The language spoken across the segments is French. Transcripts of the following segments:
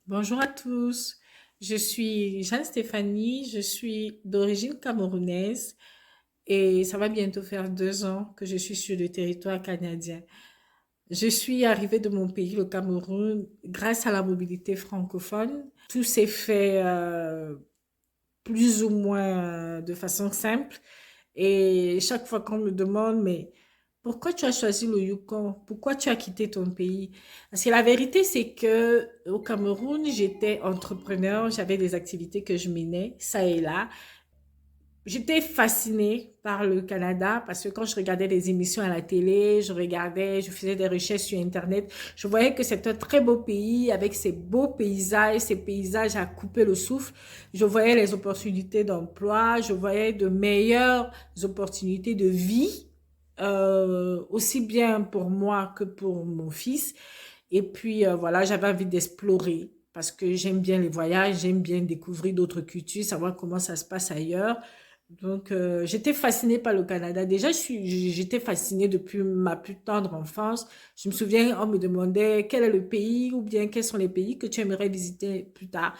Bonjour à tous, je suis Jeanne-Stéphanie, je suis d'origine camerounaise et ça va bientôt faire 2 ans que je suis sur le territoire canadien. Je suis arrivée de mon pays, le Cameroun, grâce à la mobilité francophone. Tout s'est fait plus ou moins de façon simple. Et chaque fois qu'on me demande, mais pourquoi tu as choisi le Yukon? Pourquoi tu as quitté ton pays? Parce que la vérité, c'est que au Cameroun, j'étais entrepreneur, j'avais des activités que je menais, ça et là. J'étais fascinée par le Canada parce que quand je regardais des émissions à la télé, je faisais des recherches sur Internet, je voyais que c'est un très beau pays avec ses beaux paysages, ces paysages à couper le souffle. Je voyais les opportunités d'emploi, je voyais de meilleures opportunités de vie, aussi bien pour moi que pour mon fils. Et puis voilà, j'avais envie d'explorer parce que j'aime bien les voyages, j'aime bien découvrir d'autres cultures, savoir comment ça se passe ailleurs. Donc, j'étais fascinée par le Canada. Déjà, j'étais fascinée depuis ma plus tendre enfance. Je me souviens, on me demandait quel est le pays ou bien quels sont les pays que tu aimerais visiter plus tard.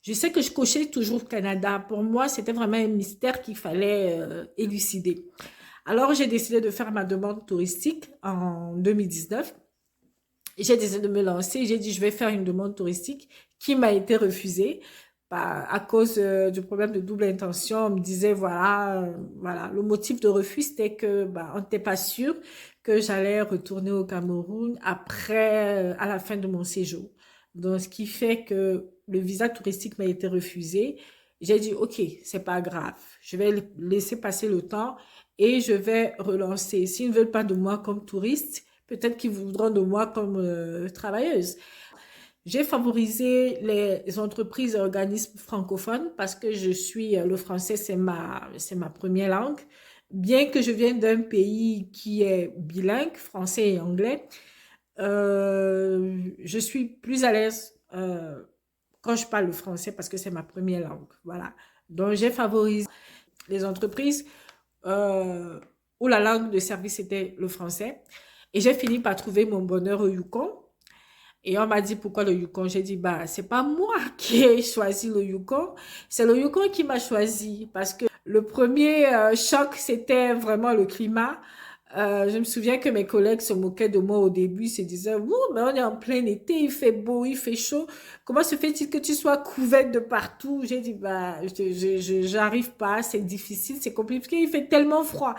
Je sais que je cochais toujours Canada. Pour moi, c'était vraiment un mystère qu'il fallait élucider. Alors, j'ai décidé de faire ma demande touristique en 2019. J'ai décidé de me lancer. J'ai dit, je vais faire une demande touristique qui m'a été refusée à cause du problème de double intention. On me disait, voilà, voilà. Le motif de refus, c'était que bah, on n'était pas sûr que j'allais retourner au Cameroun après, à la fin de mon séjour. Donc, ce qui fait que le visa touristique m'a été refusé. J'ai dit, OK, c'est pas grave. Je vais laisser passer le temps et je vais relancer. S'ils ne veulent pas de moi comme touriste, peut-être qu'ils voudront de moi comme travailleuse. J'ai favorisé les entreprises et organismes francophones parce que le français, c'est ma première langue. Bien que je vienne d'un pays qui est bilingue, français et anglais, je suis plus à l'aise quand je parle le français parce que c'est ma première langue. Voilà. Donc, j'ai favorisé les entreprises euh, où la langue de service était le français. Et j'ai fini par trouver mon bonheur au Yukon. Et on m'a dit pourquoi le Yukon. J'ai dit, bah, c'est pas moi qui ai choisi le Yukon, c'est le Yukon qui m'a choisi. Parce que le premier choc, c'était vraiment le climat. Je me souviens que mes collègues se moquaient de moi au début, se disaient, ouh, mais on est en plein été, il fait beau, il fait chaud. Comment se fait-il que tu sois couverte de partout? J'ai dit, bah, j'arrive pas, c'est difficile, c'est compliqué, il fait tellement froid.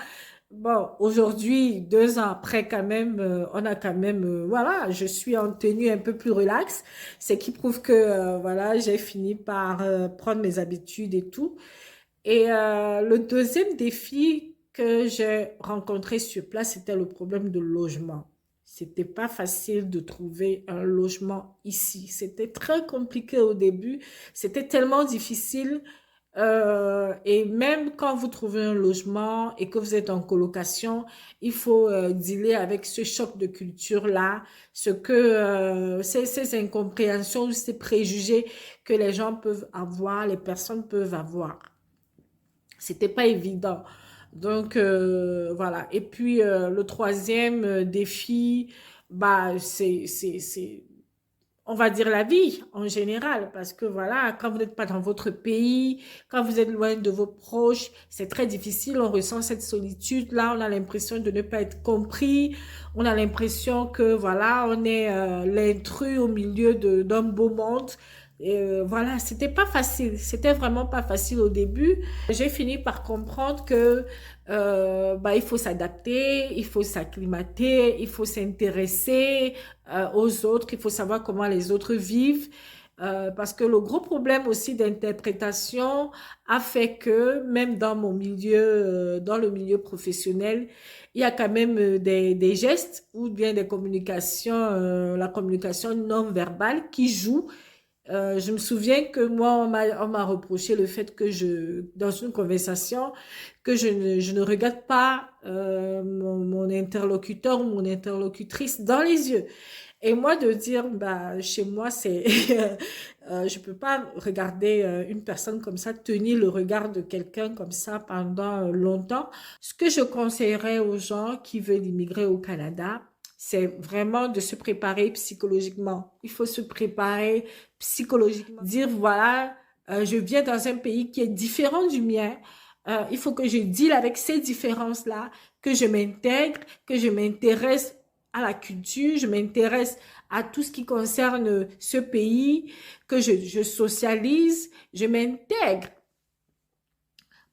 Bon, aujourd'hui, 2 ans après, quand même, on a quand même, voilà, je suis en tenue un peu plus relaxe, ce qui prouve que, voilà, j'ai fini par prendre mes habitudes et tout. Et le deuxième défi que j'ai rencontré sur place, c'était le problème de logement. C'était pas facile de trouver un logement ici. C'était très compliqué au début. C'était tellement difficile. Et même quand vous trouvez un logement et que vous êtes en colocation, il faut dealer avec ce choc de culture-là, ces incompréhensions, ces préjugés que les gens peuvent avoir, les personnes peuvent avoir. C'était pas évident. Donc, voilà. Et puis, le troisième défi, bah, on va dire la vie en général, parce que voilà, quand vous n'êtes pas dans votre pays, quand vous êtes loin de vos proches, c'est très difficile, on ressent cette solitude-là, on a l'impression de ne pas être compris, on a l'impression que voilà, on est l'intrus au milieu d'un beau monde. Et voilà, c'était pas facile, c'était vraiment pas facile au début. J'ai fini par comprendre que bah, il faut s'adapter, il faut s'acclimater, il faut s'intéresser aux autres, il faut savoir comment les autres vivent. Parce que le gros problème aussi d'interprétation a fait que même dans mon milieu, dans le milieu professionnel, il y a quand même des gestes ou bien des communications, la communication non verbale qui joue. Je me souviens que moi, on m'a reproché le fait que dans une conversation, que je ne regarde pas mon interlocuteur ou mon interlocutrice dans les yeux. Et moi, de dire, bah, chez moi, je peux pas regarder une personne comme ça, tenir le regard de quelqu'un comme ça pendant longtemps. Ce que je conseillerais aux gens qui veulent immigrer au Canada, c'est vraiment de se préparer psychologiquement. Il faut se préparer psychologiquement. Dire, voilà, je viens dans un pays qui est différent du mien. Il faut que je deal avec ces différences-là, que je m'intègre, que je m'intéresse à la culture, je m'intéresse à tout ce qui concerne ce pays, que je socialise, je m'intègre.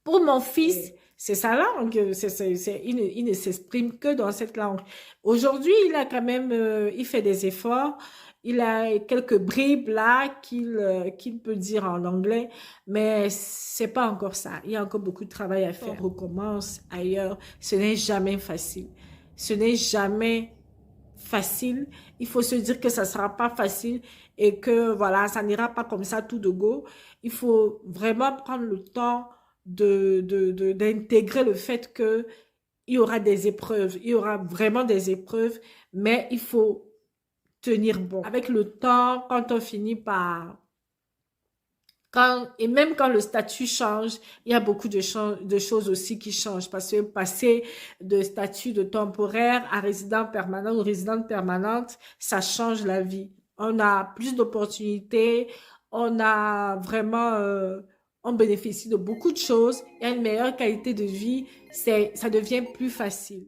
Pour mon fils, c'est sa langue, il ne s'exprime que dans cette langue. Aujourd'hui, il a quand même, il fait des efforts, il a quelques bribes là qu'il peut dire en anglais, mais c'est pas encore ça. Il y a encore beaucoup de travail à faire. On recommence ailleurs. Ce n'est jamais facile. Ce n'est jamais facile. Il faut se dire que ça sera pas facile et que voilà, ça n'ira pas comme ça tout de go. Il faut vraiment prendre le temps d'intégrer le fait que il y aura des épreuves, il y aura vraiment des épreuves, mais il faut tenir bon. Avec le temps, quand on finit par et même quand le statut change, il y a beaucoup de choses aussi qui changent parce que passer de statut de temporaire à résident permanent ou résidente permanente, ça change la vie. On a plus d'opportunités, on a vraiment, on bénéficie de beaucoup de choses, il y a une meilleure qualité de vie, ça devient plus facile.